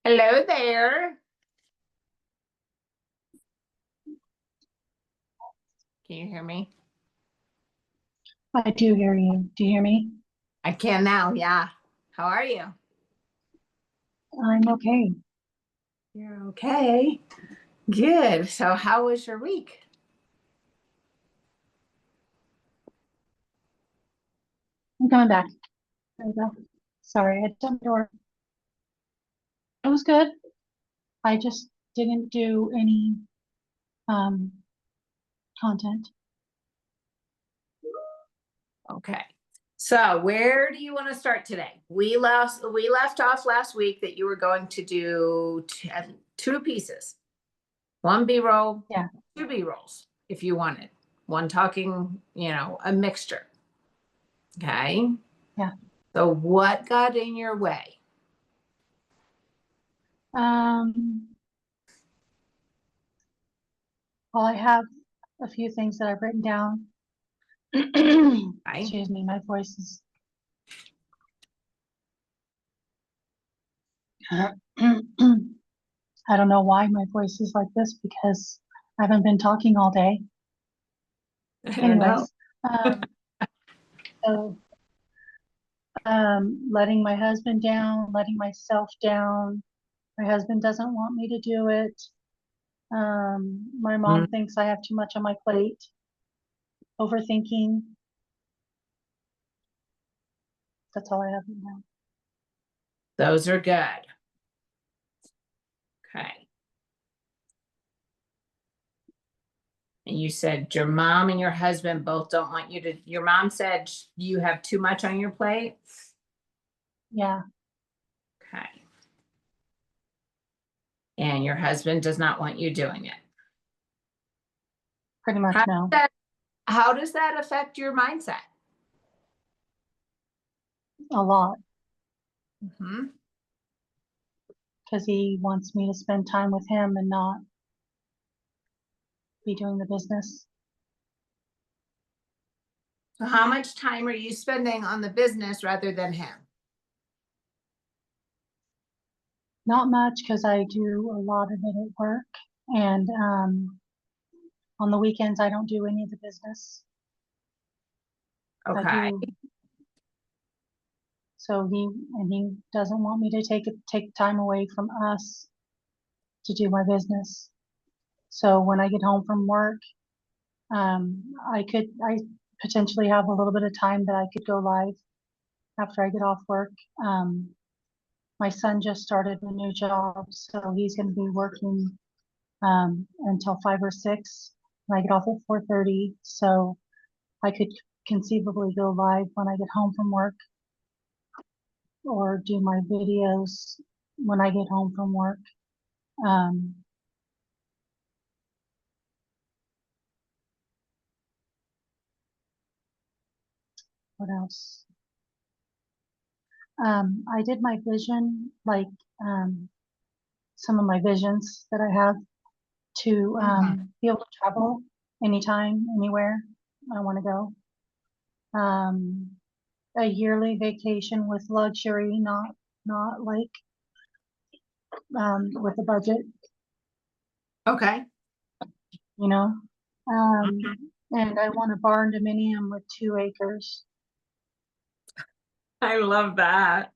Hello there. Can you hear me? I do hear you. Do you hear me? I can now, yeah. How are you? I'm okay. You're okay. Good. So how was your week? I'm coming back. There we go. Sorry, I jumped door. It was good. I just didn't do any um content. Okay. So where do you want to start today? We left off last week that you were going to do two pieces. One B-roll, Yeah. two B-rolls if you wanted. One talking, a mixture. Okay. Yeah. So what got in your way? Um well, I have a few things that I've written down. Right? Excuse me, my voice is I don't know why my voice is like this because I haven't been talking all day. I don't know. Anyways, so letting my husband down, letting myself down. My husband doesn't want me to do it. My mom thinks I have too much on my plate. Overthinking. That's all I have right now. Those are good. Okay. And you said your mom and your husband both don't want you to, your mom said you have too much on your plate? Yeah, Okay. And your husband does not want you doing it. pretty much no. How does that affect your mindset? A lot. Mm-hmm. Because he wants me to spend time with him and not be doing the business. So how much time are you spending on the business rather than him? Not much because I do a lot of it at work. And on the weekends, I don't do any of the business. I Okay. do. So he doesn't want me to take time away from us to do my business. So when I get home from work, I potentially have a little bit of time that I could go live after I get off work. My son just started a new job, so he's going to be working until 5 or 6. And I get off at 4:30, so I could conceivably go live when I get home from work or do my videos when I get home from work. Um, what else? I did my vision, like some of my visions that I have to be able to travel anytime, anywhere I want to go. A yearly vacation with luxury, not like with a budget, Okay. you know. And I want a barn dominium with 2 acres. I love that.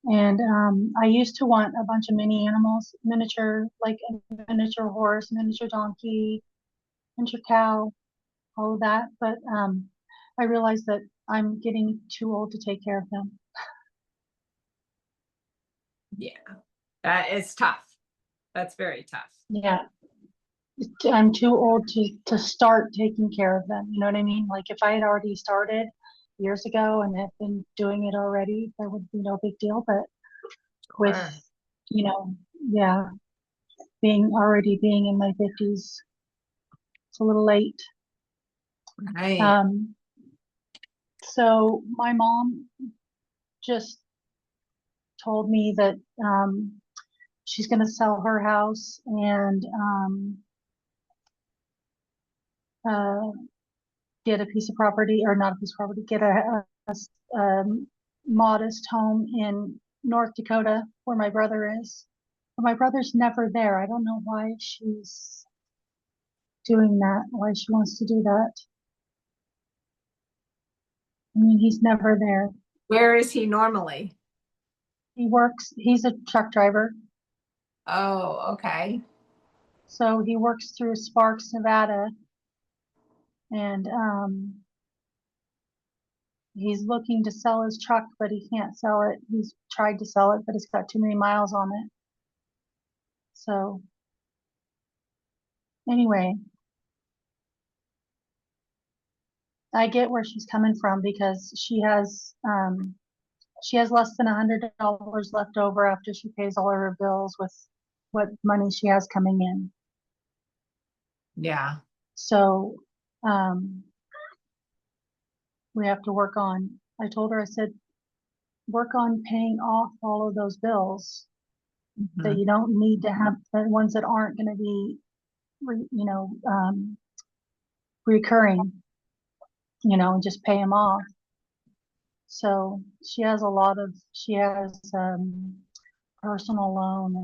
And I used to want a bunch of mini animals, miniature, like a miniature horse, miniature donkey, miniature cow, all of that. But I realized that I'm getting too old to take care of them. Yeah. That is tough. That's very tough. Yeah, I'm too old to start taking care of them. You know what I mean? Like if I had already started years ago and had been doing it already, that would be no big deal. But with, Sure. yeah, being in my 50s, it's a little late. Right. So my mom just told me that she's going to sell her house and uh, get a piece of property, or not a piece of property, get a modest home in North Dakota where my brother is. But my brother's never there. I don't know why she's doing that, why she wants to do that. I mean, he's never there. Where is he normally? He's a truck driver. Oh, okay. So he works through Sparks, Nevada, and he's looking to sell his truck, but he can't sell it. He's tried to sell it, but it's got too many miles on it. So anyway, I get where she's coming from because she has less than $100 left over after she pays all of her bills with what money she has coming in. Yeah. So we have to work on, I told her, I said, work on paying off all of those bills that Mhm. you don't need to have, the ones that aren't going to be, recurring, and just pay them off. So she has personal loan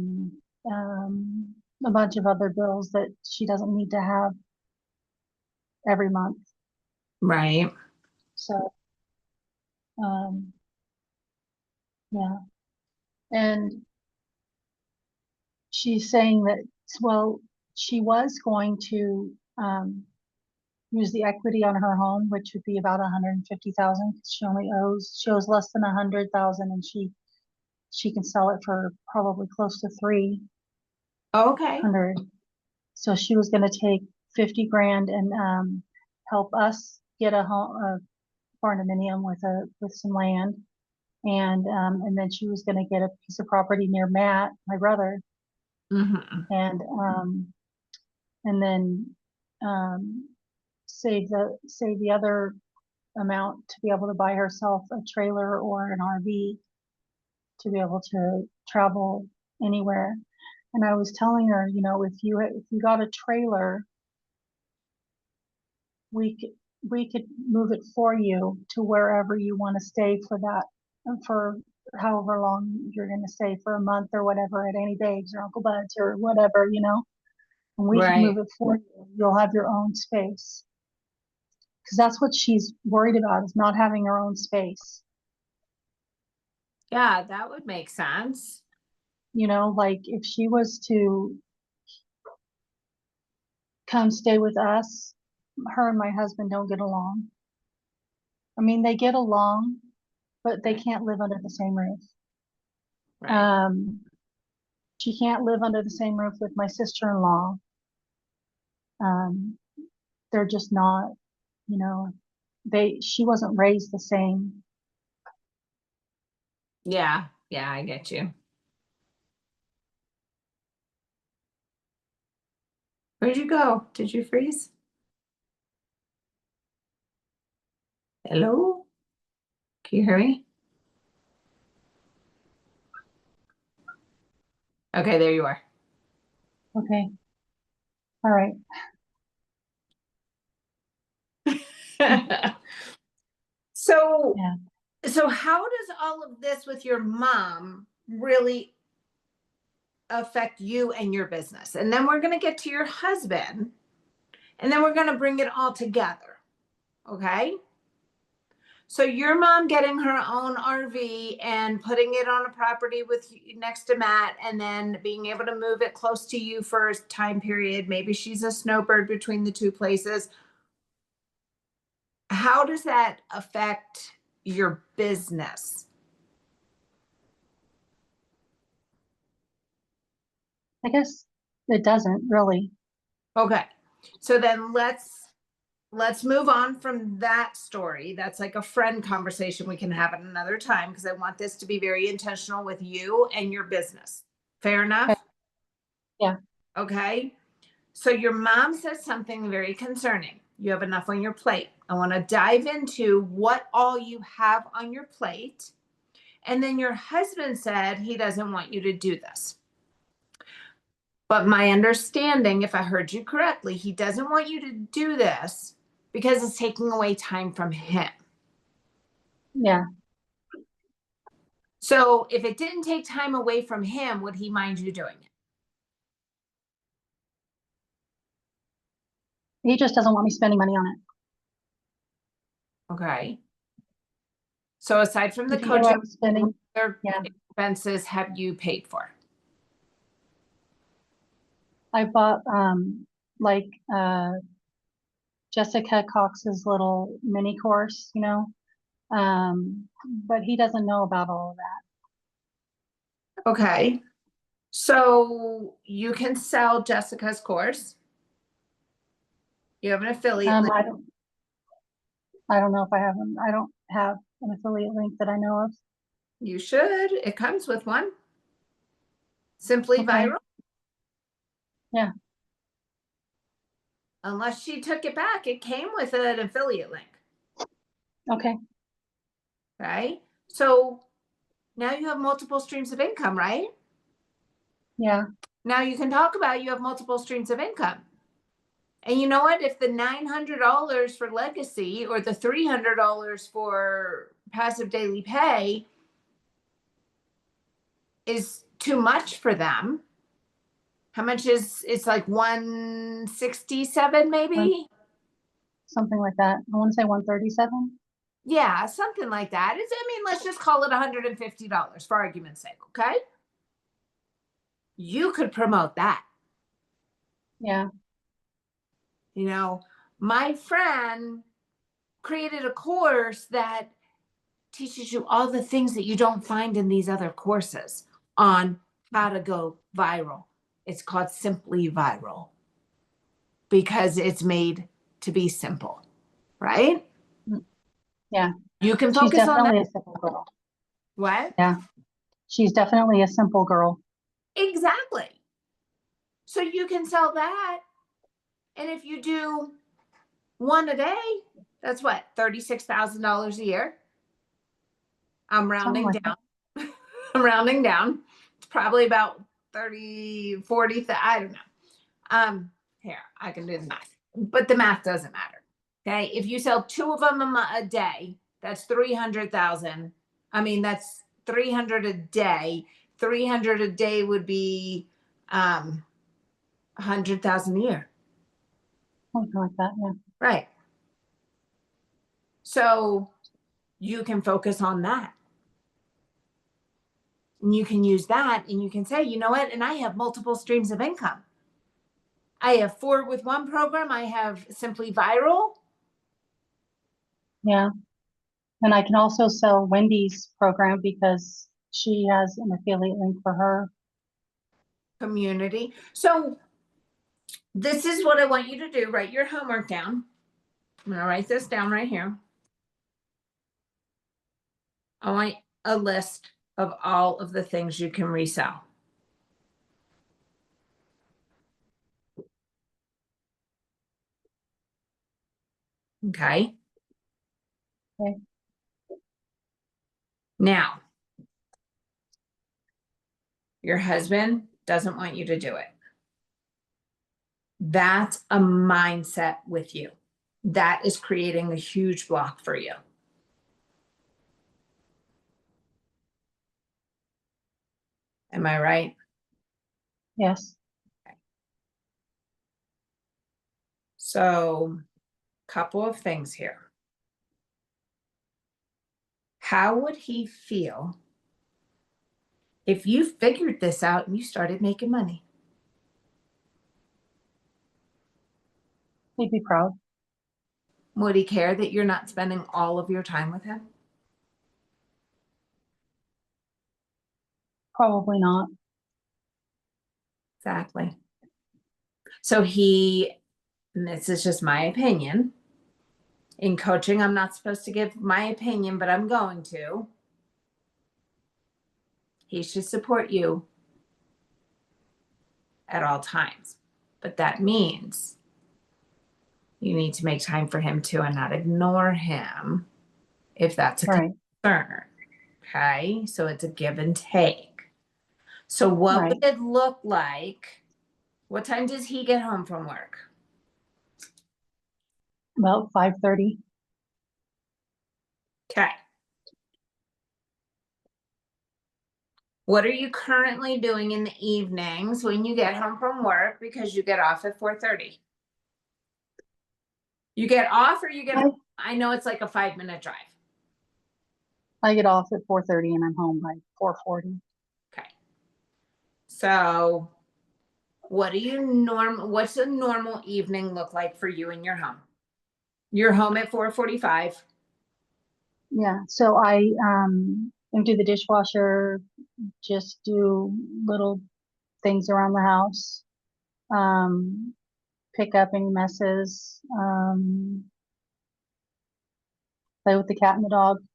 and a bunch of other bills that she doesn't need to have every month. Right. So, yeah. And she's saying that, well, she was going to use the equity on her home, which would be about 150,000. She owes less than 100,000, and she can sell it for probably close to 300. Okay. So she was going to take 50 grand and help us get a home, a barndominium with some land, and then she was going to get a piece of property near Matt, my brother, Hmm. and then save the other amount to be able to buy herself a trailer or an RV to be able to travel anywhere. And I was telling her, if you got a trailer, we could move it for you to wherever you want to stay for however long you're going to stay, for a month or whatever, at Annie Bags or Uncle Bud's or whatever, and we could Right. move it for you. You'll have your own space. Because that's what she's worried about, is not having her own space. Yeah, that would make sense. Like if she was to come stay with us, her and my husband don't get along. I mean, they get along, but they Right. can't live under the same roof. Right. Um, she can't live under the same roof with my sister-in-law. Um, they're just not, you know, she wasn't raised the same. Yeah. Yeah, I get you. Where'd you go? Did you freeze? Hello? Can you hear me? Okay, there you are. Okay. All right. So, Yeah. so how does all of this with your mom really affect you and your business? And then we're going to get to your husband, and then we're going to bring it all together. Okay? So your mom getting her own RV and putting it on a property with next to Matt, and then being able to move it close to you for a time period. Maybe she's a snowbird between the two places. How does that affect your business? I guess it doesn't really. Okay. So then let's move on from that story. That's like a friend conversation we can have at another time, because I want this to be very intentional with you and your business. Fair Okay. enough? Yeah. Okay. So your mom says something very concerning. You have enough on your plate. I want to dive into what all you have on your plate. And then your husband said he doesn't want you to do this. But my understanding, if I heard you correctly, he doesn't want you to do this because it's taking away time from him. Yeah. So if it didn't take time away from him, would he mind you doing it? He just doesn't want me spending money on it. Okay. So aside from the If he knew I coaching, was spending, what other yeah, expenses have you paid for? I bought like Jessica Cox's little mini course, you know. But he doesn't know about all of that. Okay. So you can sell Jessica's course. You have an affiliate link. I don't know if I don't have an affiliate link that I know of. You should. It comes with one. Simply Okay. Viral. Yeah. Unless she took it back, it came with an affiliate link. Okay. Okay. So now you have multiple streams of income, right? Yeah. Now you can talk about you have multiple streams of income. And you know what? If the $900 for legacy or the $300 for passive daily pay is too much for them, how much is it's like 167 maybe? Something like that. I want to say 137. Yeah, something like that. Let's just call it $150 for argument's sake, okay? You could promote that. Yeah. You know, my friend created a course that teaches you all the things that you don't find in these other courses on how to go viral. It's called Simply Viral because it's made to be simple, right? Yeah. You can She's focus on definitely that. a simple girl. What? Yeah. She's definitely a simple girl. Exactly. So you can sell that. And if you do one a day, that's what, $36,000 a year? I'm rounding Something like down. I'm rounding down. It's probably about 30, 40, I don't know. Here, I can do the math, but the math doesn't matter. Okay. If you sell two of them a day, that's 300,000. That's 300 a day. 300 a day would be 100,000 a year. something like that. Yeah. Right. So you can focus on that. And you can use that and you can say, you know what? And I have multiple streams of income. I have 4 with one program. I have Simply Viral. Yeah. And I can also sell Wendy's program because she has an affiliate link for her. Community. So this is what I want you to do. Write your homework down. I'm going to write this down right here. I want a list of all of the things you can resell. Okay. Okay. Now, your husband doesn't want you to do it. That's a mindset with you. That is creating a huge block for you. Am I right? Yes. Okay. So, couple of things here. How would he feel if you figured this out and you started making money? He'd be proud. Would he care that you're not spending all of your time with him? Probably not. Exactly. So he, and this is just my opinion, in coaching, I'm not supposed to give my opinion, but I'm going to. He should support you at all times. But that means you need to make time for him too and not ignore him if that's a concern. Okay. So it's a give and take. So what would it look like? What time does he get home from work? About 5:30. Okay. What are you currently doing in the evenings when you get home from work because you get off at 4:30? You get off or you get home? I know it's like a 5-minute drive. I get off at 4:30 and I'm home by 4:40. Okay. So what's a normal evening look like for you in your home? You're home at 4:45. Yeah, so I empty the dishwasher, just do little things around the house, pick up any messes, play with the cat and the dog.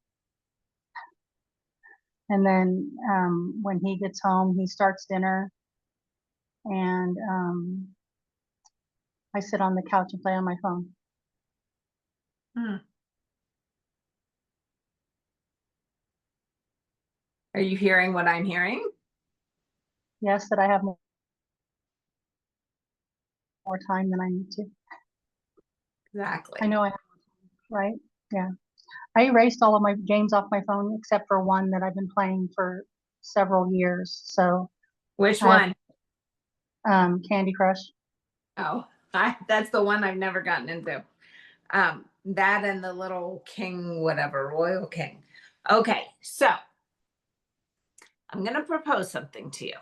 And then when he gets home, he starts dinner, and I sit on the couch and play on my phone. Are you hearing what I'm hearing? Yes, that I have more time than I need to. Exactly. I know I have, right? Yeah. I erased all of my games off my phone except for one that I've been playing for several years. So Which I have one? Candy Crush. Oh, that's the one I've never gotten into. That and the little king, whatever, royal king. Okay, so I'm going to propose something to you.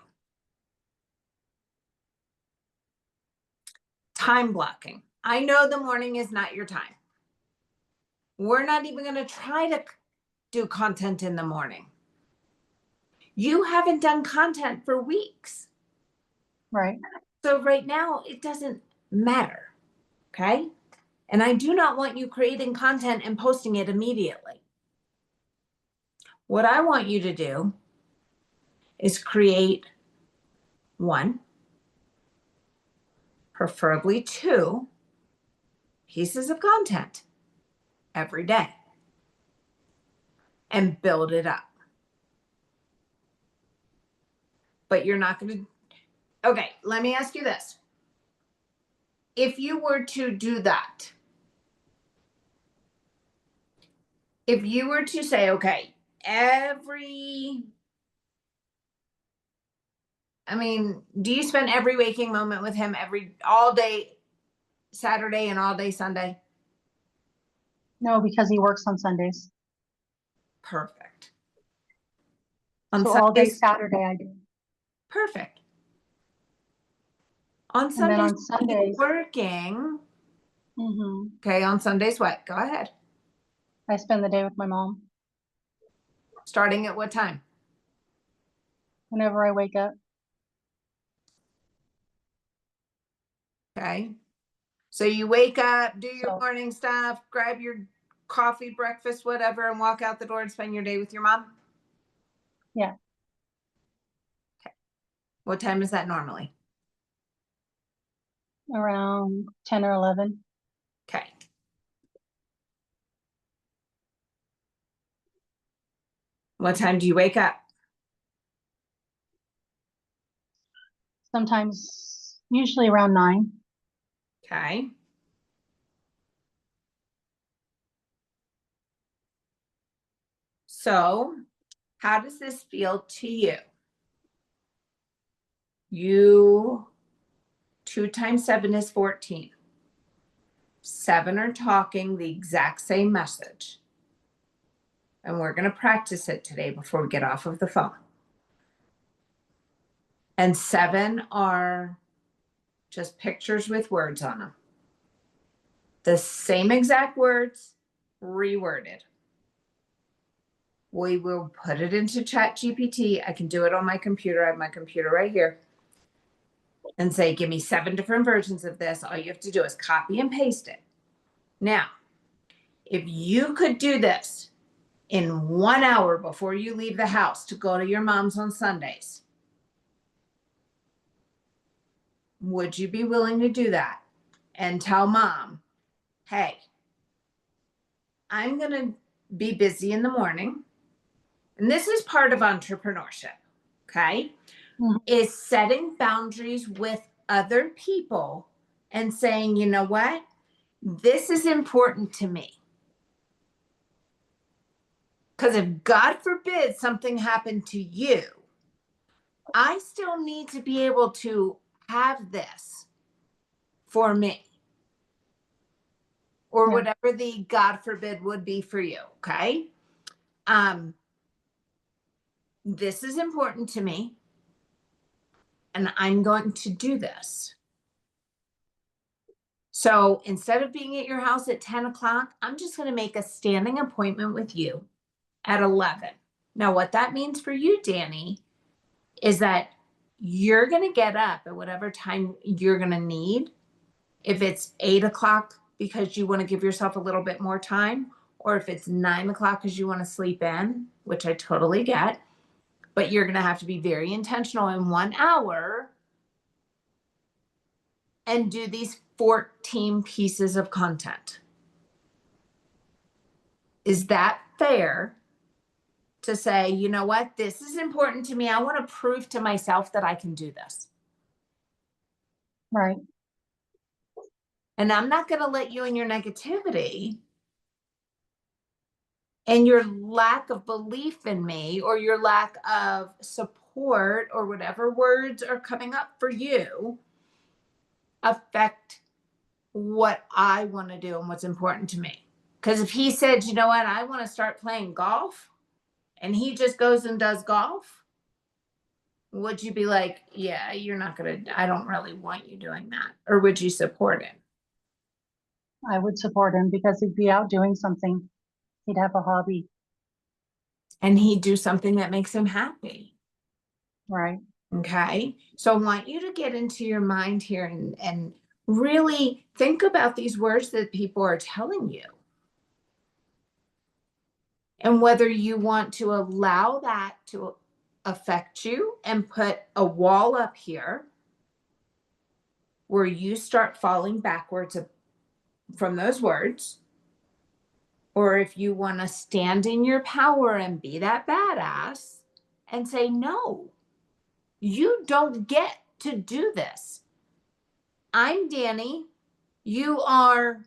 Time blocking. I know the morning is not your time. We're not even going to try to do content in the morning. You haven't done content for weeks. Right. So right now, it doesn't matter. Okay. And I do not want you creating content and posting it immediately. What I want you to do is create one, preferably 2 pieces of content every day and build it up. But you're not going to. Okay, let me ask you this. If you were to do that, if you were to say, okay, do you spend every waking moment with him all day Saturday and all day Sunday? No, because he works on Sundays. Perfect. So all day Saturday I do. Perfect. On And then Sundays, on Sundays, working. mm-hmm, Okay, on Sundays, what? Go ahead. I spend the day with my mom. Starting at what time? Whenever I wake up. Okay. So you wake up, do your So, morning stuff, grab your coffee, breakfast, whatever, and walk out the door and spend your day with your mom? yeah. Okay. What time is that normally? Around 10 or 11. Okay. What time do you wake up? Sometimes, usually around 9. Okay. So, how does this feel to you? 2 times 7 is 14. 7 are talking the exact same message. And we're going to practice it today before we get off of the phone. And 7 are just pictures with words on them. The same exact words, reworded. We will put it into ChatGPT. I can do it on my computer. I have my computer right here. And say, give me 7 different versions of this. All you have to do is copy and paste it. Now, if you could do this in 1 hour before you leave the house to go to your mom's on Sundays, would you be willing to do that and tell mom, hey, I'm going to be busy in the morning. And this is part of entrepreneurship, okay? Mm-hmm. Is setting boundaries with other people and saying, you know what? this is important to me. Because if God forbid something happened to you, I still need to be able to have this for me. Or Yeah. whatever the God forbid would be for you. Okay. This is important to me. And I'm going to do this. So instead of being at your house at 10 o'clock, I'm just going to make a standing appointment with you at 11. Now, what that means for you, Dani, is that you're going to get up at whatever time you're going to need. If it's 8 o'clock because you want to give yourself a little bit more time, or if it's 9 o'clock because you want to sleep in, which I totally get, but you're going to have to be very intentional in 1 hour and do these 14 pieces of content. Is that fair to say, you know what, this is important to me. I want to prove to myself that I can do this. Right. And I'm not going to let you in your negativity and your lack of belief in me or your lack of support or whatever words are coming up for you affect what I want to do and what's important to me. Because if he said, you know what, I want to start playing golf, and he just goes and does golf, would you be like, yeah, you're not going to, I don't really want you doing that? Or would you support him? I would support him because he'd be out doing something. He'd have a hobby. And he'd do something that makes him happy. Right. Okay. So I want you to get into your mind here and really think about these words that people are telling you. And whether you want to allow that to affect you and put a wall up here where you start falling backwards from those words, or if you want to stand in your power and be that badass and say, no, you don't get to do this. I'm Dani. You are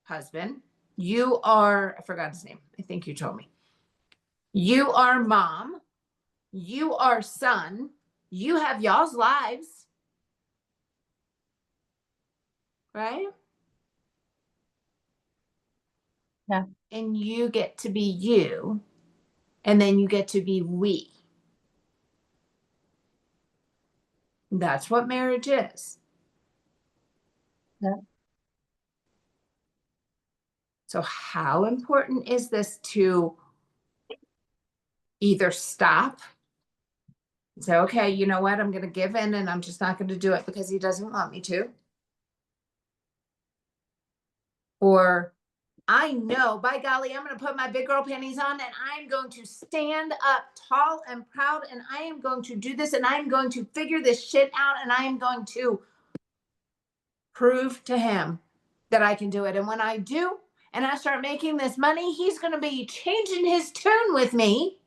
husband. You are, I forgot his name. I think you told me. You are mom. You are son. You have y'all's lives. Right? Yeah. And you get to be you. And then you get to be we. That's what marriage is. Yeah. So how important is this to either stop and say, okay, you know what, I'm going to give in and I'm just not going to do it because he doesn't want me to. Or I know, by golly, I'm going to put my big girl panties on and I'm going to stand up tall and proud and I am going to do this and I'm going to figure this shit out and I am going to prove to him that I can do it. And when I do, and I start making this money, he's going to be changing his tune with me.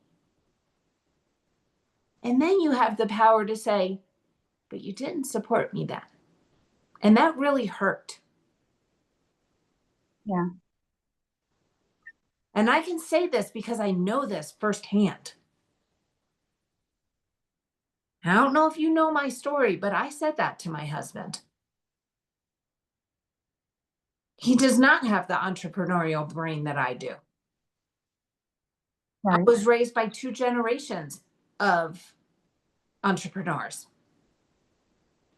And then you have the power to say, but you didn't support me then. And that really hurt. Yeah. And I can say this because I know this firsthand. I don't know if you know my story, but I said that to my husband. He does not have the entrepreneurial brain that I do. I Right. was raised by 2 generations of entrepreneurs.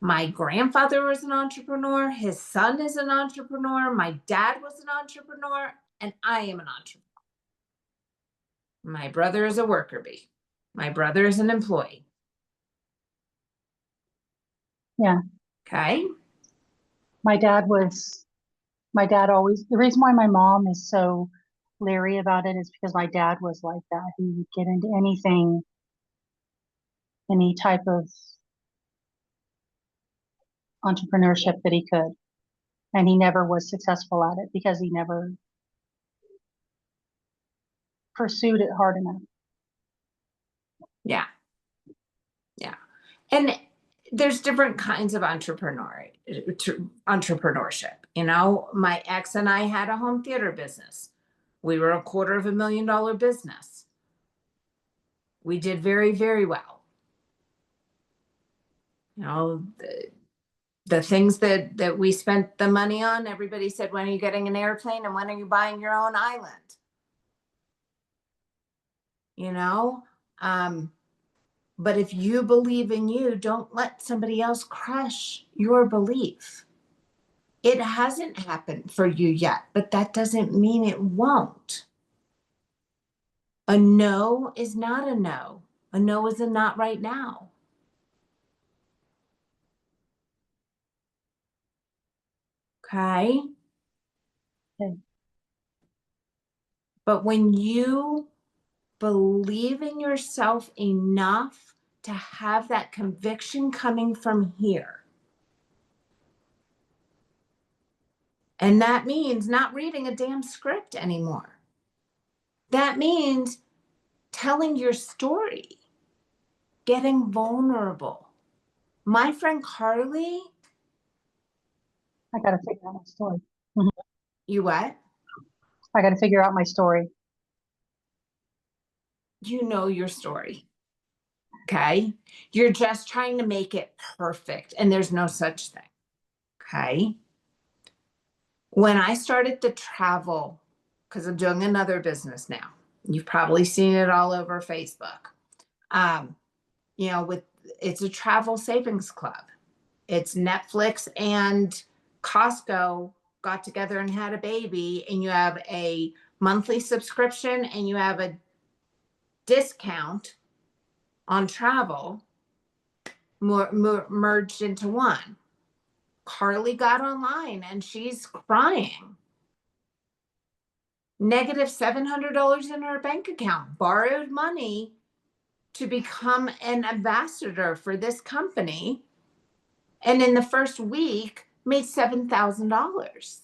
My grandfather was an entrepreneur. His son is an entrepreneur. My dad was an entrepreneur. And I am an entrepreneur. My brother is a worker bee. My brother is an employee. Yeah. Okay. My dad always, the reason why my mom is so leery about it is because my dad was like that. He would get into anything, any type of entrepreneurship that he could. And he never was successful at it because he never pursued it hard enough. Yeah. Yeah. And there's different kinds of entrepreneurship. You know, my ex and I had a home theater business. We were $250,000 business. We did very, very well. You know, the things that we spent the money on, everybody said, when are you getting an airplane and when are you buying your own island? You know, but if you believe in you, don't let somebody else crush your belief. It hasn't happened for you yet, but that doesn't mean it won't. A no is not a no. A no is a not right now. Okay. Okay. But when you believe in yourself enough to have that conviction coming from here, and that means not reading a damn script anymore. That means telling your story, getting vulnerable. My friend Carly, I got to figure out my story. you what? I got to figure out my story. You know your story. Okay. You're just trying to make it perfect, and there's no such thing. Okay. When I started to travel, because I'm doing another business now, you've probably seen it all over Facebook. Um, you know, with it's a travel savings club. It's Netflix and Costco got together and had a baby, and you have a monthly subscription and you have a discount on travel merged into one. Carly got online and she's crying. Negative $700 in her bank account, borrowed money to become an ambassador for this company. And in the first week, made $7,000.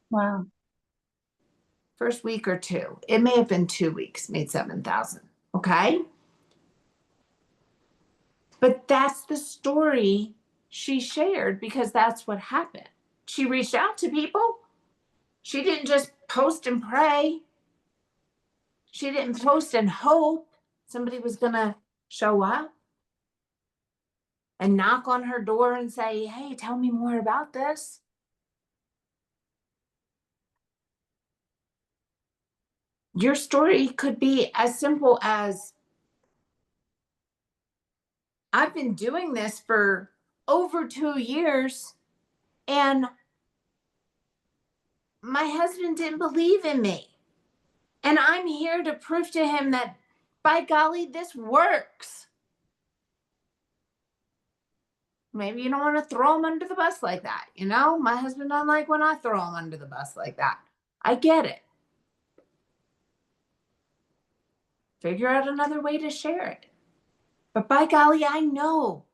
Wow. First week or two. It may have been 2 weeks, made 7,000. Okay. But that's the story she shared because that's what happened. She reached out to people. She didn't just post and pray. She didn't post and hope somebody was going to show up and knock on her door and say, hey, tell me more about this. Your story could be as simple as, I've been doing this for over 2 years and my husband didn't believe in me. And I'm here to prove to him that, by golly, this works. Maybe you don't want to throw him under the bus like that. You know, my husband doesn't like when I throw him under the bus like that. I get it. Figure out another way to share it. But by golly, I know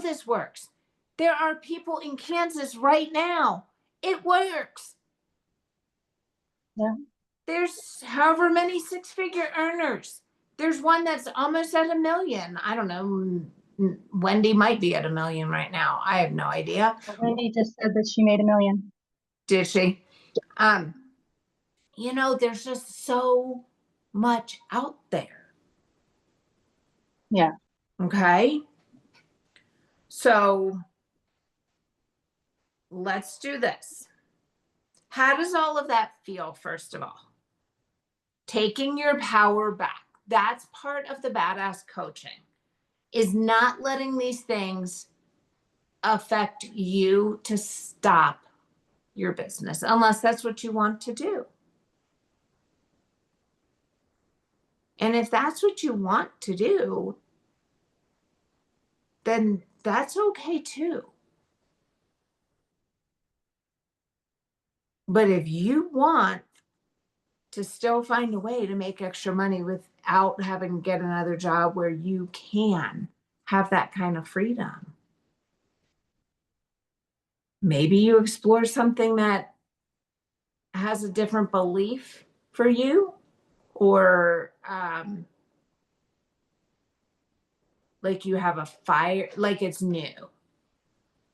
this works. There are people in Kansas right now. It works. Yeah. There's however many 6-figure earners. There's one that's almost at 1 million. I don't know. Wendy might be at 1 million right now. I have no idea. Wendy just said that she made $1 million. Did she? You know, there's just so much out there. Yeah. Okay. So let's do this. How does all of that feel, first of all? Taking your power back. That's part of the badass coaching, is not letting these things affect you to stop your business, unless that's what you want to do. And if that's what you want to do, then that's okay too. But if you want to still find a way to make extra money without having to get another job where you can have that kind of freedom, maybe you explore something that has a different belief for you, or like you have a fire, like it's new.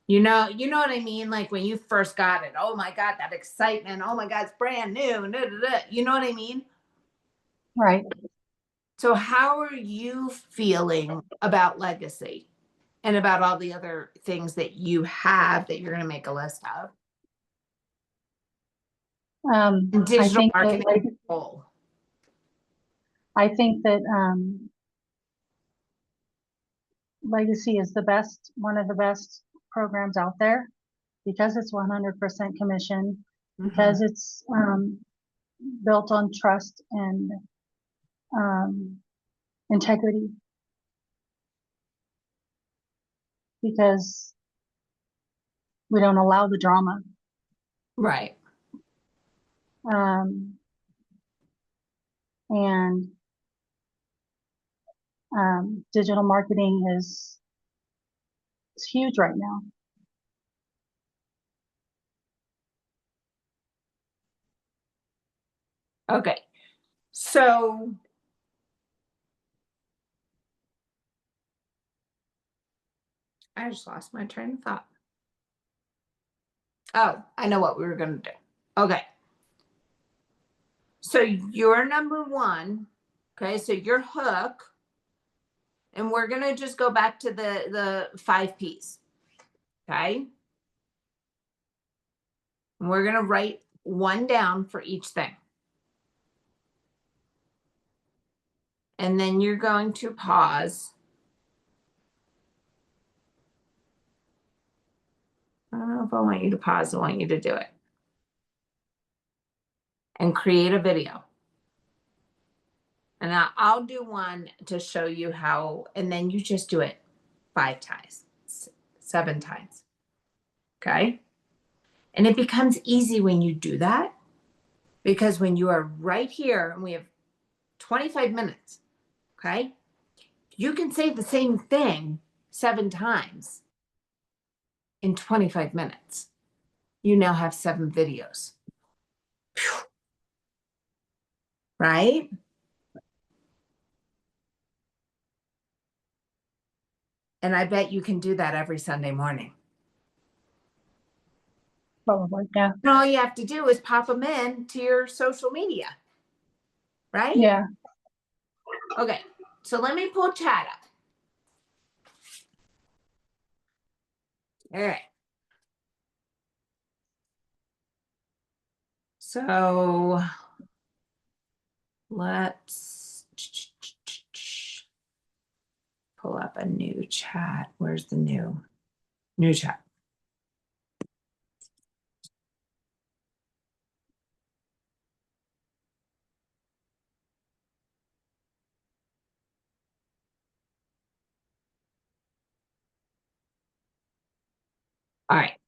You know what I mean? Like when you first got it, oh my God, that excitement. Oh my God, it's brand new. Da, da, da. You know what I mean? Right. So how are you feeling about legacy and about all the other things that you have that you're going to make a list of? And I digital think that marketing as a whole. I think that Legacy is one of the best programs out there because it's 100% commission, because Mhm. it's built on trust and um, integrity, because we don't allow the drama. Right. Um, and digital marketing is huge right now. Okay. So I just lost my train of thought. Oh, I know what we were going to do. Okay. So you're number one. Okay. So your hook, and we're going to just go back to the 5 P's. Okay. And we're going to write one down for each thing. And then you're going to pause. I don't know if I want you to pause. I want you to do it. And create a video. And I'll do one to show you how, and then you just do it 5 times, 7 times. Okay. And it becomes easy when you do that, because when you are right here and we have 25 minutes, okay, you can say the same thing 7 times in 25 minutes. You now have 7 videos. Phew. Right? And I bet you can do that every Sunday morning. Probably, yeah. And all you have to do is pop them in to your social media. Right? Yeah. Okay. So let me pull chat up. All right. So let's pull up a new chat. Where's the new chat? All right.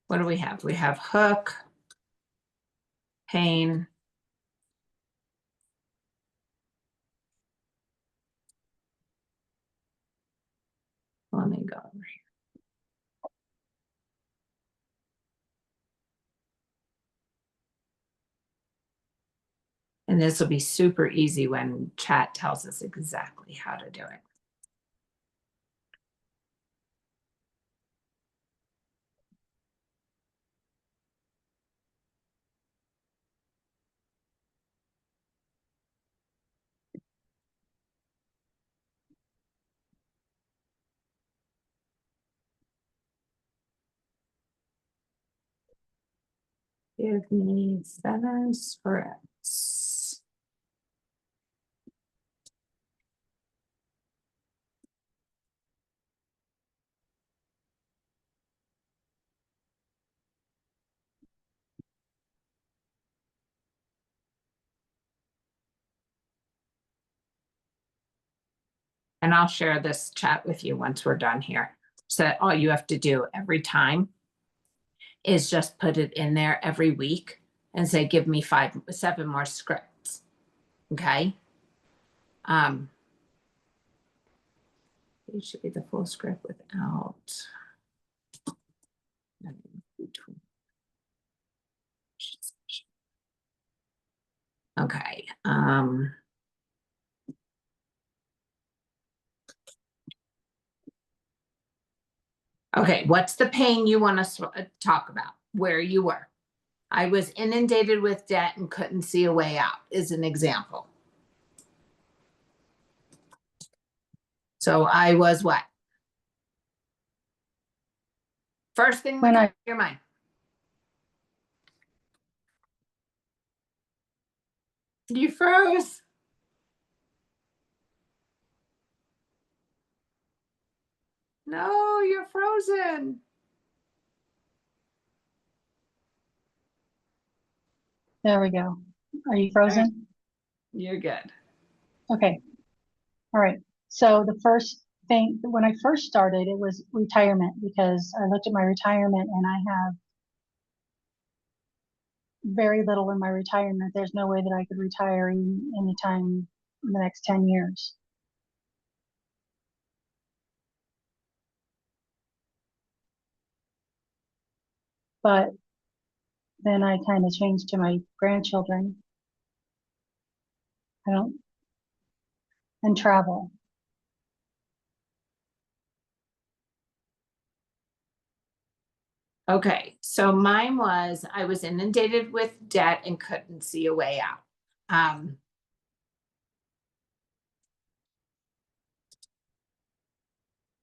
What do we have? We have hook, pain, let me go over here. And this will be super easy when chat tells us exactly how to do it. Give me 7 scripts. And I'll share this chat with you once we're done here. So all you have to do every time is just put it in there every week and say, give me 7 more scripts. Okay. It should be the full script without. Okay. Okay, what's the pain you want us to talk about? Where you were. I was inundated with debt and couldn't see a way out, is an example. So I was what? First thing When that I, comes to your mind. You froze. No, you're frozen. there we go. Are you All right, frozen? you're good. Okay. All right. So the first thing, when I first started, it was retirement because I looked at my retirement and I have very little in my retirement. There's no way that I could retire anytime in the next 10 years. But then I kind of changed to my grandchildren. I don't, and travel. Okay, so mine was I was inundated with debt and couldn't see a way out.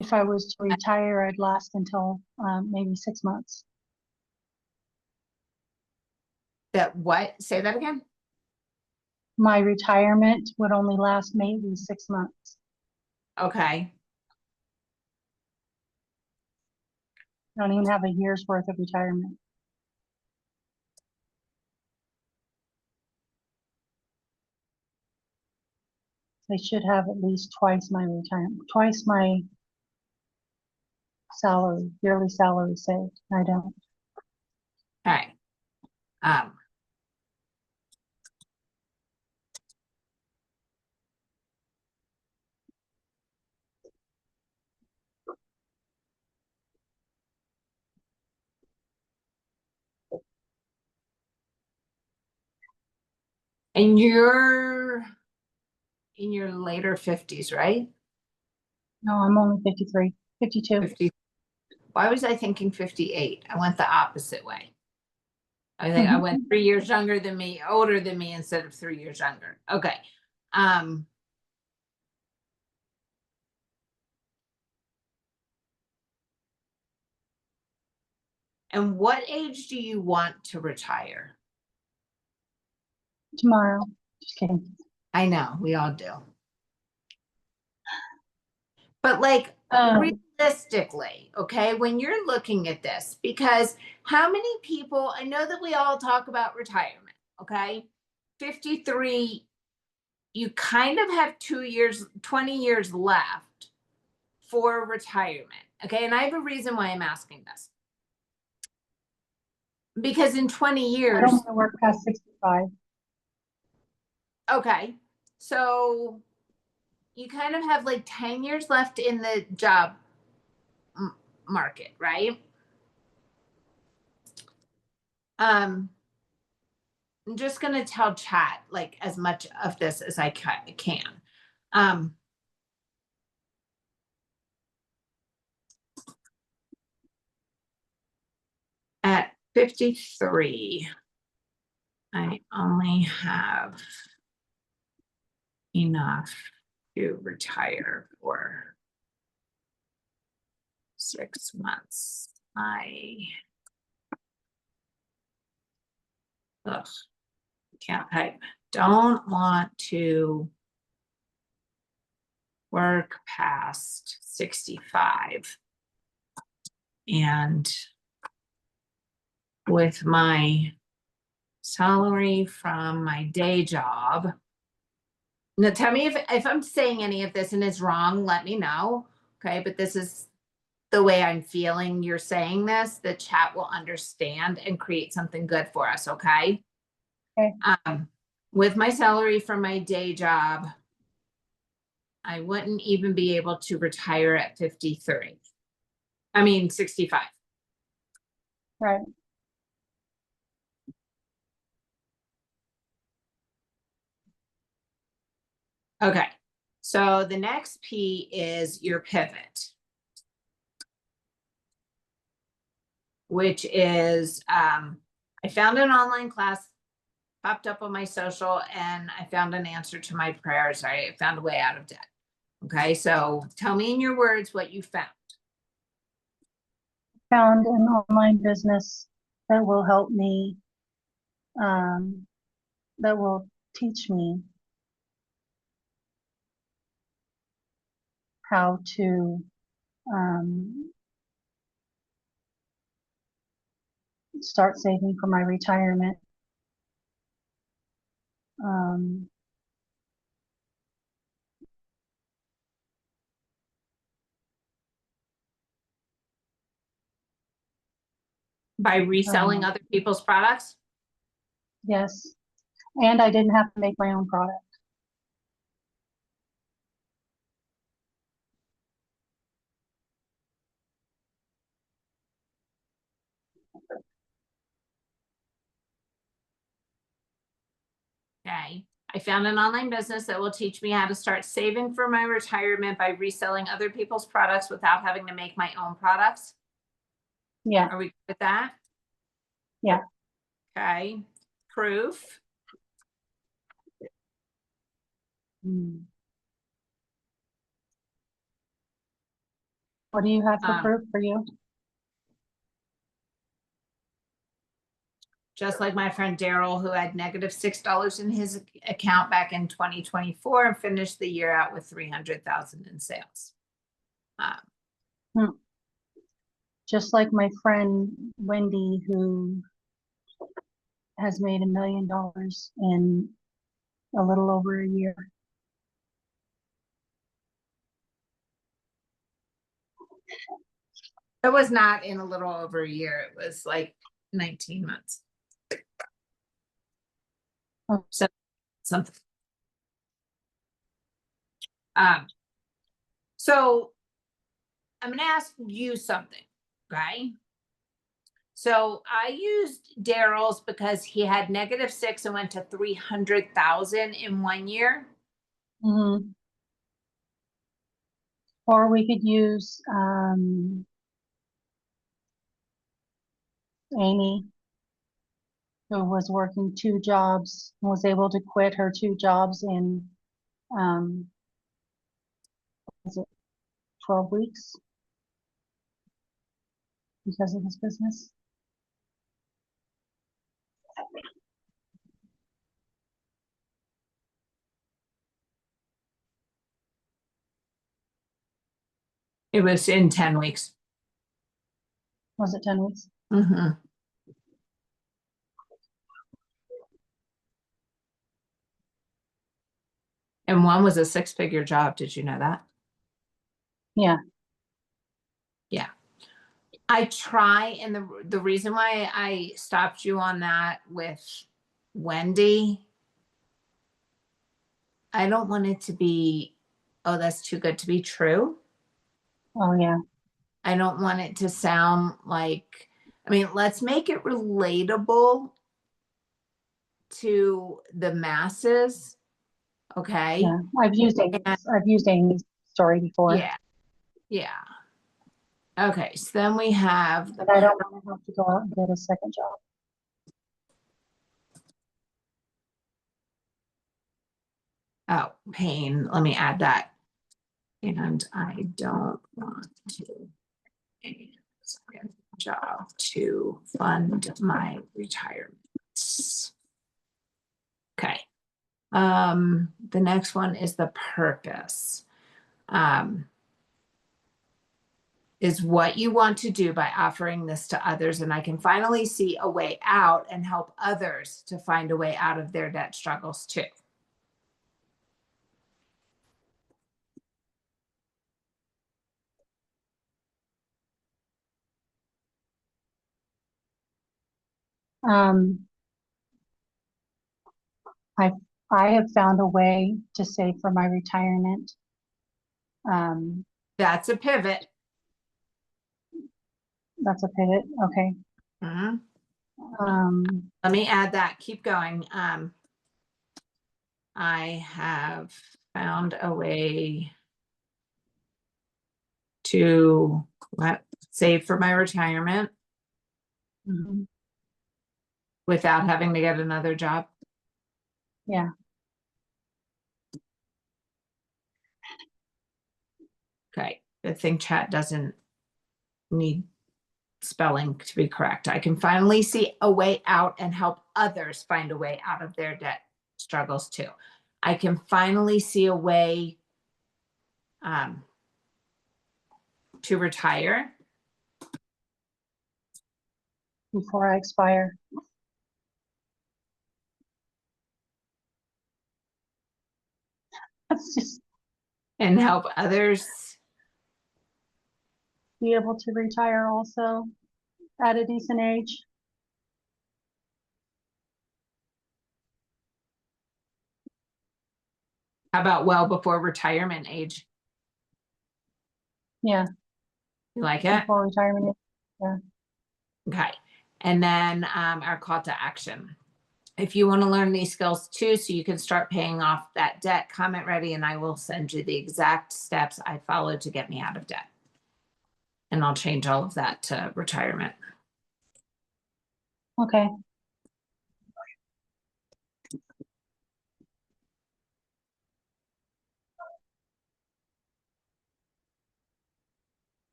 If I was to retire, I'd last until maybe 6 months. That what? Say that again. My retirement would only last maybe 6 months. Okay. I don't even have a year's worth of retirement. I should have at least twice my retirement, twice my salary, yearly salary saved. I don't. All right. Um, and you're in your later 50s, right? No, I'm only 53, 52. 50. Why was I thinking 58? I went the opposite way. I think I went Mhm. 3 years younger than me, older than me instead of 3 years younger. Okay. Um, and what age do you want to retire? Tomorrow. Just kidding. I know we all do. But like realistically, okay, when you're looking at this, because how many people, I know that we all talk about retirement, okay? 53, you kind of have 2 years, 20 years left for retirement. Okay. And I have a reason why I'm asking this. Because in 20 I don't years, want to work past 65. okay, so you kind of have like 10 years left in the job market, right? I'm just going to tell chat like as much of this as I can. Um, at 53, I only have enough to retire for 6 months. Ugh, can't type. Don't want to work past 65. And with my salary from my day job, now tell me if I'm saying any of this and it's wrong, let me know. Okay, but this is the way I'm feeling you're saying this, the chat will understand and create something good for us, okay? Okay. With my salary from my day job, I wouldn't even be able to retire at 53. I mean, 65. Right. Okay. So the next P is your pivot. which is, I found an online class popped up on my social and I found an answer to my prayers. I found a way out of debt. Okay, so tell me in your words what you found. Found an online business that will help me, that will teach me how to start saving for my retirement. By reselling other people's products? Yes, and I didn't have to make my own product. Okay. I found an online business that will teach me how to start saving for my retirement by reselling other people's products without having to make my own products. Yeah, Are we good with that? yeah. Okay. Proof. What do you have for proof for you? Just like my friend Daryl, who had negative $6 in his account back in 2024 and finished the year out with 300,000 in sales. Just like my friend Wendy, who has made $1 million in a little over a year. It was not in a little over a year. It was like 19 months. Oh. So something. So I'm going to ask you something, okay? So I used Daryl's because he had -6 and went to 300,000 in 1 year. Mm-hmm. Or we could use Amy, who was working 2 jobs and was able to quit her 2 jobs in was it 12 weeks because of this business. It was in 10 weeks. Was it 10 weeks? Mm-hmm. And one was a 6-figure job. Did you know that? Yeah. Yeah. I try, and the reason why I stopped you on that with Wendy, I don't want it to be, oh, that's too good to be true. Oh, yeah. I don't want it to sound like, I mean, let's make it relatable to the masses. Okay. Yeah. I've used Amy's story before. Yeah. Yeah. Okay. So then we have, but I don't want to have to go out and get a second job. oh, pain. Let me add that. And I don't want to get a second job to fund my retirement. Okay. The next one is the purpose. Is what you want to do by offering this to others, and I can finally see a way out and help others to find a way out of their debt struggles too. I have found a way to save for my retirement. That's a pivot. That's a pivot. Okay. Let me add that. Keep going. I have found a way to save for my retirement. Mhm. without having to get another job? Yeah. Okay, good thing chat doesn't need spelling to be correct. I can finally see a way out and help others find a way out of their debt struggles too. I can finally see a way to retire Before I expire. Let's just and help others. be able to retire also at a decent age. How about well before retirement age? Yeah, You like it? before retirement age. Yeah. Okay. And then our call to action. If you want to learn these skills too, so you can start paying off that debt, comment ready and I will send you the exact steps I followed to get me out of debt. And I'll change all of that to retirement. Okay.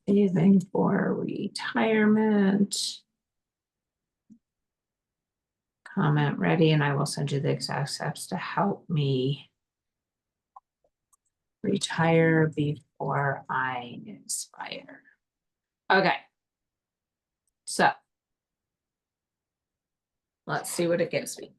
Saving for retirement. Comment ready and I will send you the exact steps to help me retire before I expire. Okay. So let's see what it gives me.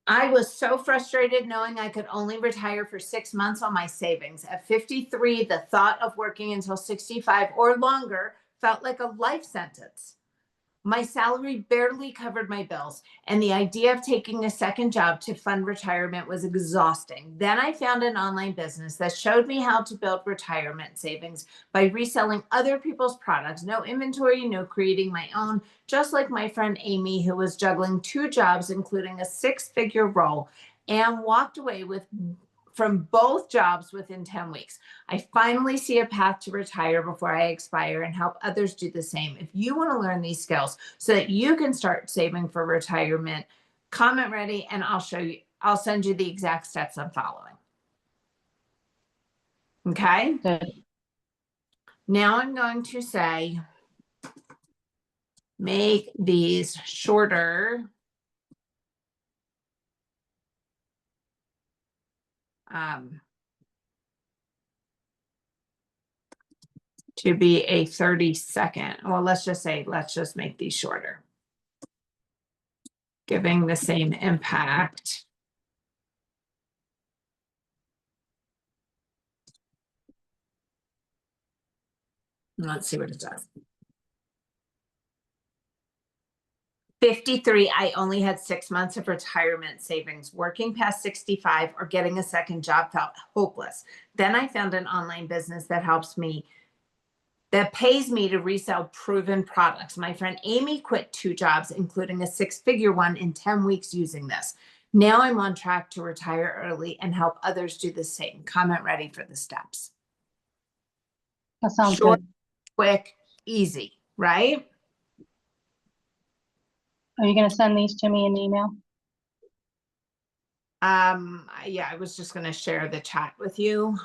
I was so frustrated knowing I could only retire for 6 months on my savings. At 53, the thought of working until 65 or longer felt like a life sentence. My salary barely covered my bills, and the idea of taking a second job to fund retirement was exhausting. Then I found an online business that showed me how to build retirement savings by reselling other people's products. No inventory, no creating my own, just like my friend Amy, who was juggling 2 jobs, including a 6-figure role, and walked away from both jobs within 10 weeks. I finally see a path to retire before I expire and help others do the same. If you want to learn these skills so that you can start saving for retirement, comment ready and I'll send you the exact steps I'm following. Okay. Good. Now I'm going to say, make these shorter. To be a 30-second. Well, let's just make these shorter. Giving the same impact. Let's see what it does. 53, I only had 6 months of retirement savings. Working past 65 or getting a second job felt hopeless. Then I found an online business that pays me to resell proven products. My friend Amy quit 2 jobs, including a 6-figure one, in 10 weeks using this. Now I'm on track to retire early and help others do the same. Comment ready for the steps. That sounds Short, good. quick, easy, right? Are you going to send these to me in email? Yeah, I was just going to share the chat with you.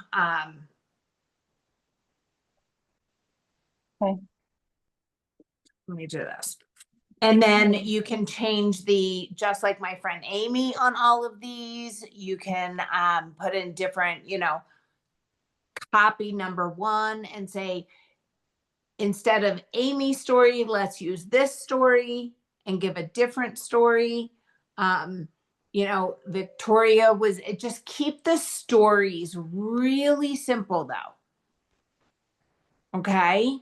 Okay. Let me do this. And then you can change just like my friend Amy on all of these, you can put in different, copy number 1 and say, instead of Amy's story, let's use this story and give a different story. Victoria just keep the stories really simple though. Okay.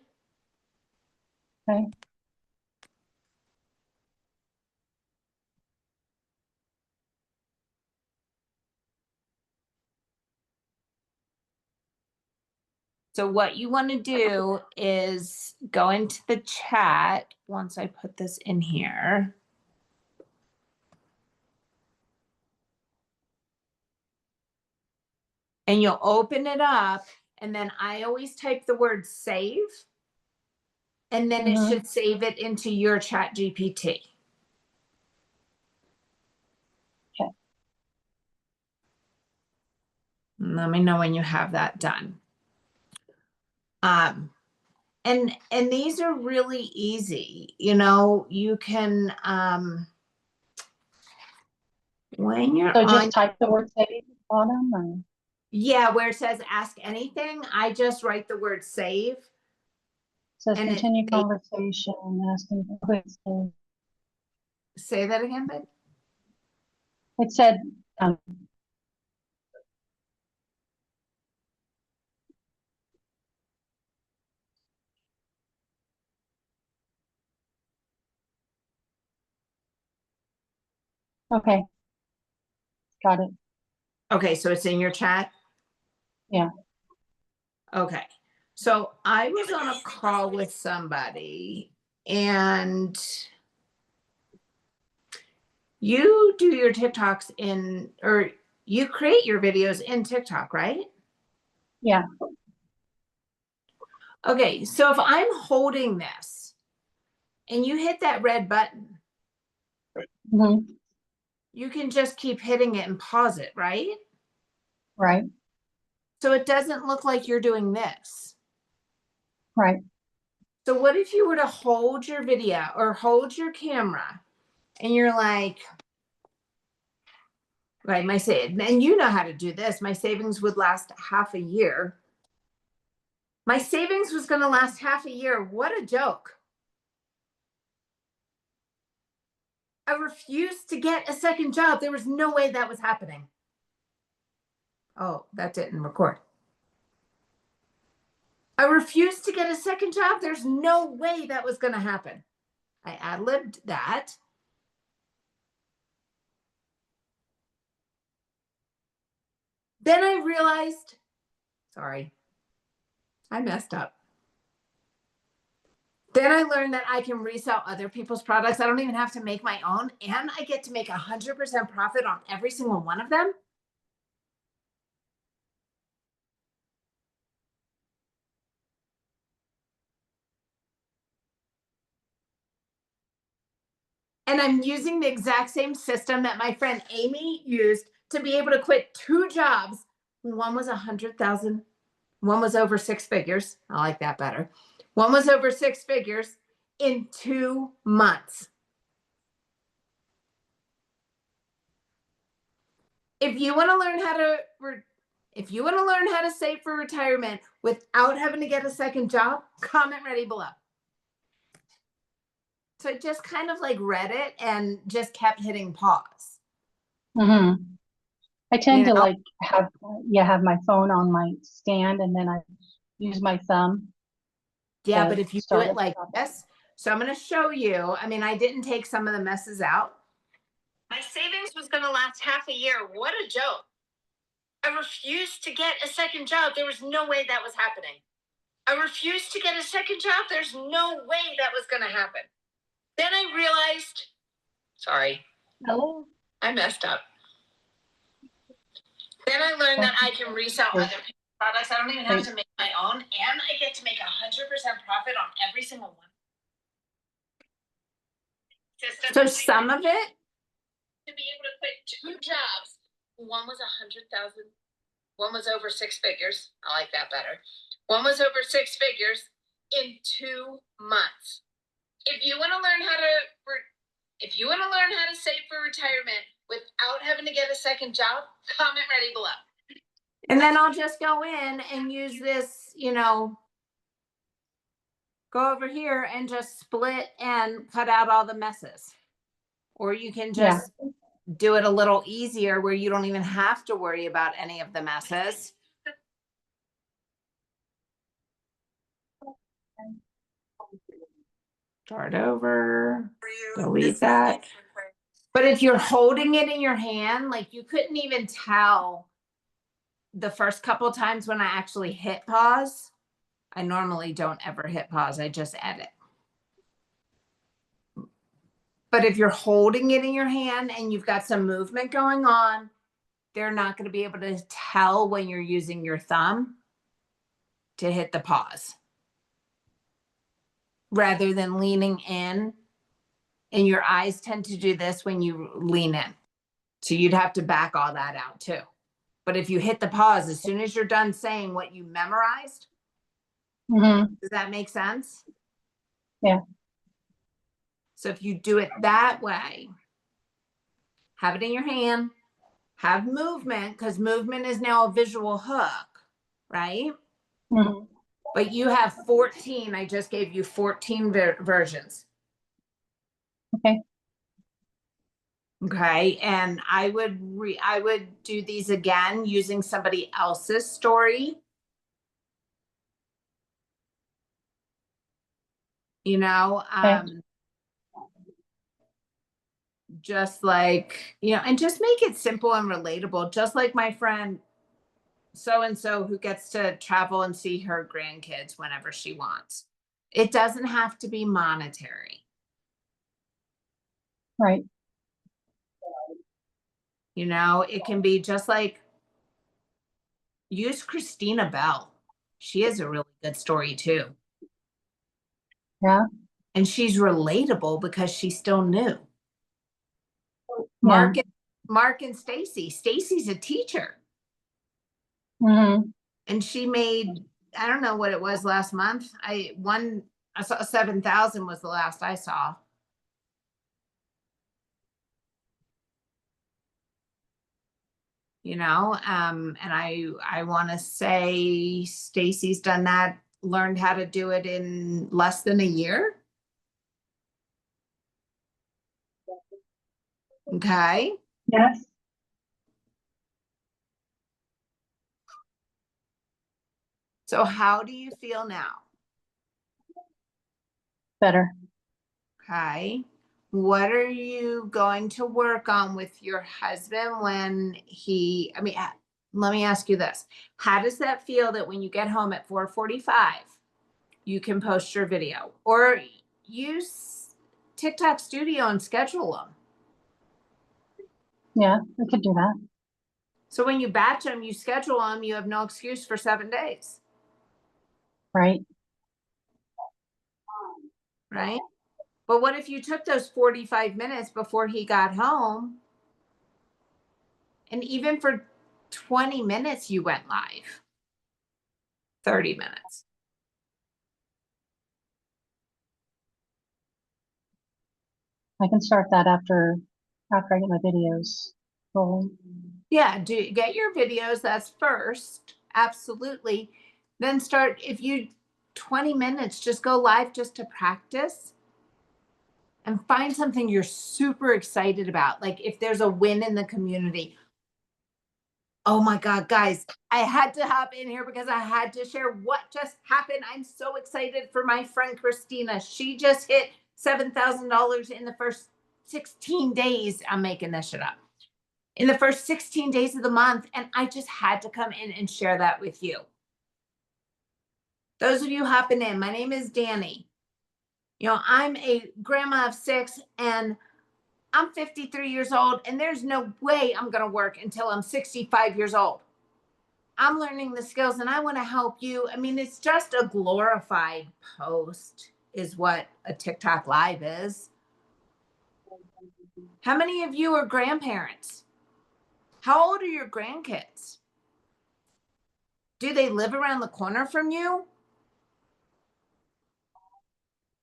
Okay. So what you want to do is go into the chat once I put this in here. And you'll open it up and then I always type the word save, and then it Mhm. should save it into your chat GPT. Okay. Let me know when you have that done. And these are really easy. You know, you can when you're So on, just type the word save at the bottom, or yeah, where it says ask anything, I just write the word save. it says And it continue conversation, asking for quick save. say that again, babe. It said, okay, got it. Okay, so it's in your chat. Yeah. Okay. So I was on a call with somebody, and you do your TikToks in, or you create your videos in TikTok, right? Yeah. Okay, so if I'm holding this and you hit that red button, Mhm. you can just keep hitting it and pause it, right? Right. So it doesn't look like you're doing this. Right. So what if you were to hold your video or hold your camera and you're like, right, my save, and you know how to do this. My savings would last half a year. My savings was going to last half a year. What a joke. I refused to get a second job. There was no way that was happening. Oh, that didn't record. I refused to get a second job. There's no way that was going to happen. I ad-libbed that. Then I realized, sorry, I messed up. Then I learned that I can resell other people's products. I don't even have to make my own, and I get to make 100% profit on every single one of them. And I'm using the exact same system that my friend Amy used to be able to quit 2 jobs. One was 100,000. One was over 6 figures. I like that better. One was over 6 figures in 2 months. If you want to learn how to save for retirement without having to get a second job, comment ready below. So I just kind of like read it and just kept hitting pause. Mm-hmm. I tend You to know? like have my phone on my stand, and then I use my thumb Yeah, to but if you do start it it. like this, so I'm going to show you. I mean, I didn't take some of the messes out. My savings was going to last half a year. What a joke. I refused to get a second job. There was no way that was happening. I refused to get a second job. There's no way that was going to happen. Then I realized, sorry, Hello. I messed up. Then I learned that I can resell other people's products. I don't even have to make my own, and I get to make 100% profit on every single one. So some of it, to be able to quit 2 jobs, one was 100,000, one was over 6 figures. I like that better. One was over 6 figures in 2 months. If you want to learn how to save for retirement without having to get a second job, comment ready below. And then I'll just go in and use this, you know, go over here and just split and cut out all the messes. Or you can just do it a little easier where you don't even have to worry about any of the messes. Start over, delete that. But if you're holding it in your hand, like you couldn't even tell the first couple times when I actually hit pause. I normally don't ever hit pause. I just edit. But if you're holding it in your hand and you've got some movement going on, they're not going to be able to tell when you're using your thumb. to hit the pause rather than leaning in. And your eyes tend to do this when you lean in. So you'd have to back all that out too. But if you hit the pause, as soon as you're done saying what you memorized, does that make sense? Yeah. So if you do it that way, have it in your hand, have movement, because movement is now a visual hook, right? But you have 14. I just gave you 14 versions. Okay. Okay. And I would do these again using somebody else's story. You know, just like, you know, and just make it simple and relatable, just like my friend so and so who gets to travel and see her grandkids whenever she wants. It doesn't have to be monetary. Right. You know, it can be just like use Christina Bell. She has a really good story too. Yeah. And she's relatable because she's still new. Yeah. Mark and Stacy. Stacy's a teacher. And she made, I don't know what it was last month. I saw 7,000 was the last I saw. You know, and I want to say Stacy's done that, learned how to do it in less than a year. Okay. Yes. So how do you feel now? Better. Okay. What are you going to work on with your husband when I mean, let me ask you this. How does that feel that when you get home at 4:45, you can post your video or use TikTok Studio and schedule them? Yeah, we could do that. So when you batch them, you schedule them, you have no excuse for 7 days. Right. Right. But what if you took those 45 minutes before he got home and even for 20 minutes you went live? 30 minutes. I can start that after I get my videos rolling. Yeah, get your videos. That's first. Absolutely. Then start, if you 20 minutes, just go live just to practice and find something you're super excited about. Like if there's a win in the community. Oh my God, guys, I had to hop in here because I had to share what just happened. I'm so excited for my friend Christina. She just hit $7,000 in the first 16 days. I'm making this shit up. In the first 16 days of the month. And I just had to come in and share that with you. Those of you hopping in, my name is Dani. You know, I'm a grandma of 6 and I'm 53 years old and there's no way I'm going to work until I'm 65 years old. I'm learning the skills and I want to help you. I mean, it's just a glorified post is what a TikTok live is. How many of you are grandparents? How old are your grandkids? Do they live around the corner from you?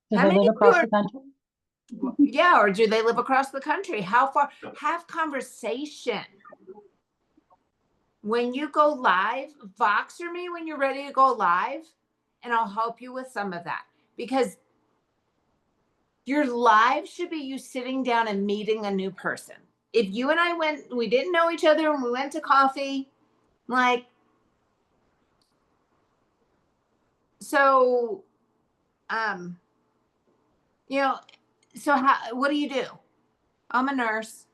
Do How they many live of you across are, the country? yeah, or do they live across the country? How far? Have conversation. When you go live, Voxer me when you're ready to go live, and I'll help you with some of that. Because your live should be you sitting down and meeting a new person. If you and I we didn't know each other and we went to coffee, like, so, you know, so what do you do? I'm a nurse.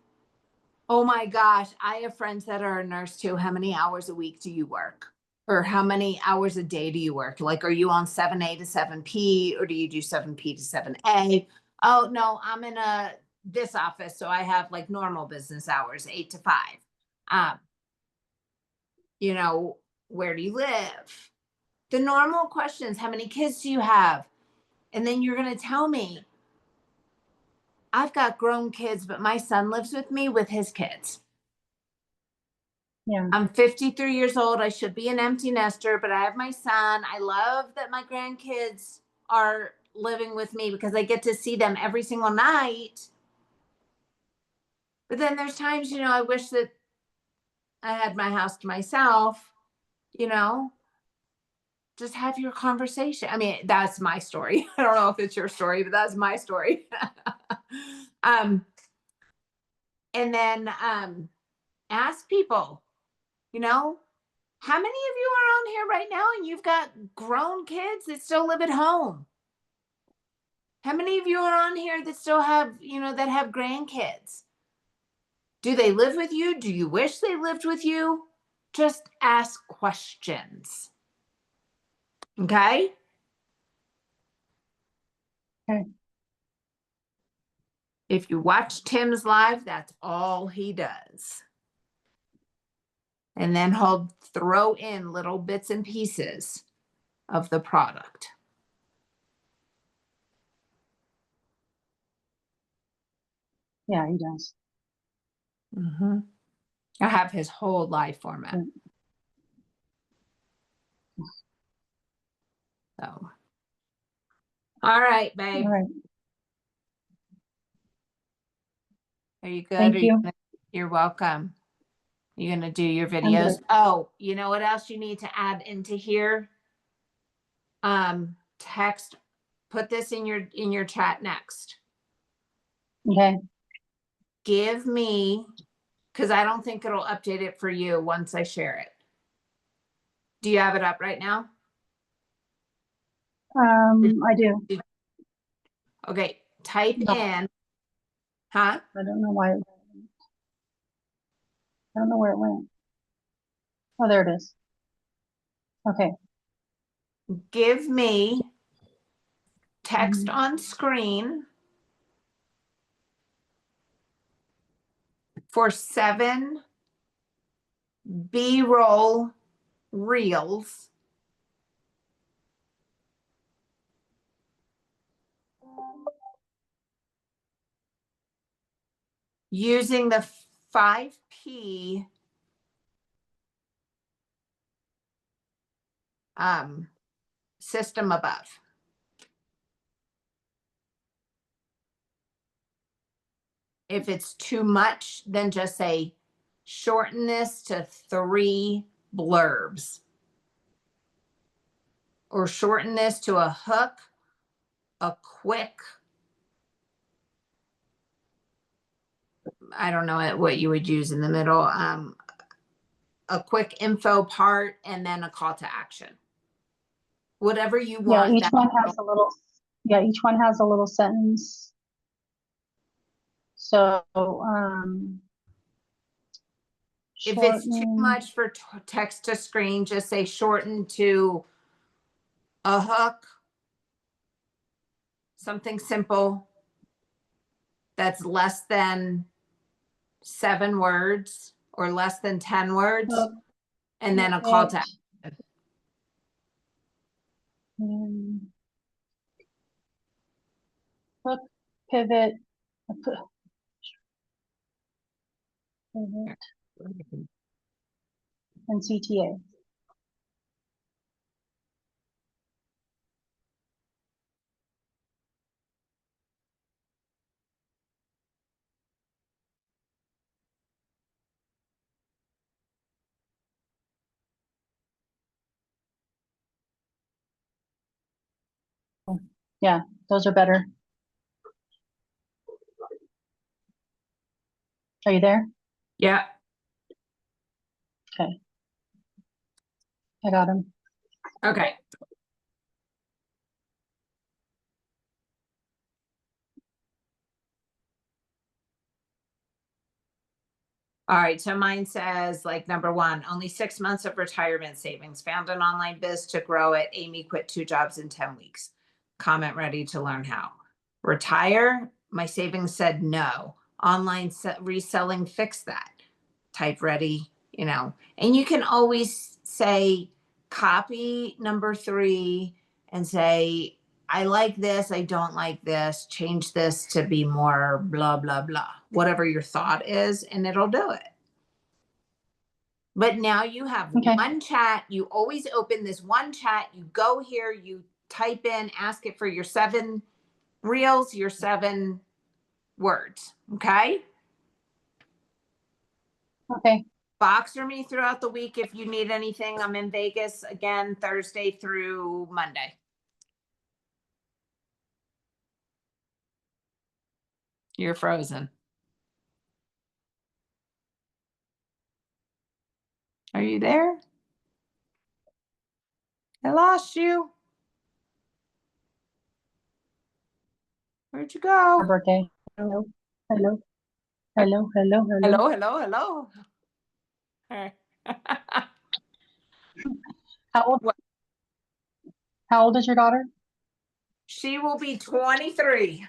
Oh my gosh, I have friends that are a nurse too. How many hours a week do you work? Or how many hours a day do you work? Like, are you on 7A to 7P or do you do 7P to 7A? Oh, no, I'm in this office. So I have like normal business hours, 8 to 5. You know, where do you live? The normal questions, how many kids do you have? And then you're going to tell me, I've got grown kids, but my son lives with me with his kids. Yeah. I'm 53 years old. I should be an empty nester, but I have my son. I love that my grandkids are living with me because I get to see them every single night. But then there's times, I wish that I had my house to myself, you know, just have your conversation. I mean, that's my story. I don't know if it's your story, but that's my story. um, and then ask people, how many of you are on here right now and you've got grown kids that still live at home? How many of you are on here that still have, that have grandkids? Do they live with you? Do you wish they lived with you? Just ask questions. Okay? Okay. If you watch Tim's live, that's all he does. And then he'll throw in little bits and pieces of the product. Yeah, he does. Mm-hmm. I have his whole live format. Yeah. So, all right, babe. All right. Are you good? Thank you. You're welcome. You're going to do your I'm videos. good. Oh, you know what else you need to add into here? Text, put this in your chat next. Okay. Give me, because I don't think it'll update it for you once I share it. Do you have it up right now? I do. Okay, type No, in, huh? I don't know why. I don't know where it went. Oh, there it is. Okay. Give me text Mhm. on screen for 7 B-roll reels using the 5P system above. If it's too much, then just say shorten this to 3 blurbs, or shorten this to a hook, a quick, I don't know what you would use in the middle, a quick info part, and then a call to action. Whatever you Yeah, want. each one has a little. Yeah, each one has a little sentence. So, If it's too shorten. much for text to screen, just say shorten to a hook, something simple that's less than 7 words or less than 10 words, Hook and then a call it, to action. hook, pivot, pivot, and CTA. Yeah, those are better. Are you there? Yeah. Okay. I got them. Okay. All right, so mine says, like, number 1, only 6 months of retirement savings. Found an online biz to grow it. Amy quit 2 jobs in 10 weeks. Comment ready to learn how. Retire. My savings said no. Online reselling fixed that. Type ready, and you can always say, copy number 3 and say, I like this, I don't like this, change this to be more blah, blah, blah, whatever your thought is, and it'll do it. But now you have Okay. one chat. You always open this one chat. You go here, you type in, ask it for your 7 reels, your 7 words. Okay. Okay. Boxer me throughout the week if you need anything. I'm in Vegas again Thursday through Monday. You're frozen. Are you there? I lost you. Where'd you Our go? birthday. Hello. Hello. Hello. Hello. Hello. Hello, hello, hello. Hey. How old? What? How old is your daughter? She will be 23.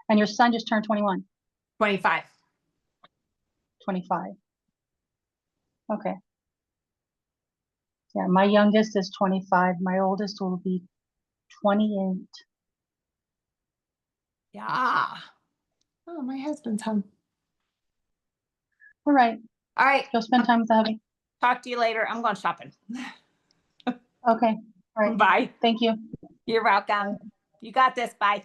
And your son just turned 21. 25. 25. Okay. Yeah, my youngest is 25. My oldest will be 28. Yeah. Oh, my husband's home. All right. All right. Go spend time with the hubby. Talk to you later. I'm going shopping. Okay. All right. Bye. Thank you. You're welcome. You got this. Bye.